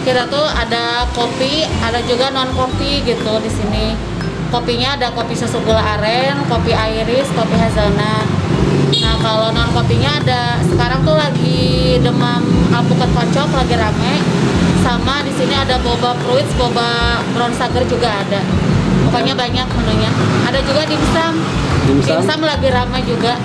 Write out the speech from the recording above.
Kita tuh ada kopi, ada juga non kopi gitu di sini. Kopinya ada kopi susu gula aren, kopi iris, kopi hazelnut. Nah kalau non kopinya ada sekarang tuh lagi demam alpukat kocok lagi rame. Sama di sini ada boba fruits, boba brown sugar juga ada. Pokoknya banyak menunya. Ada juga dimsum. Dimsum lagi ramai juga.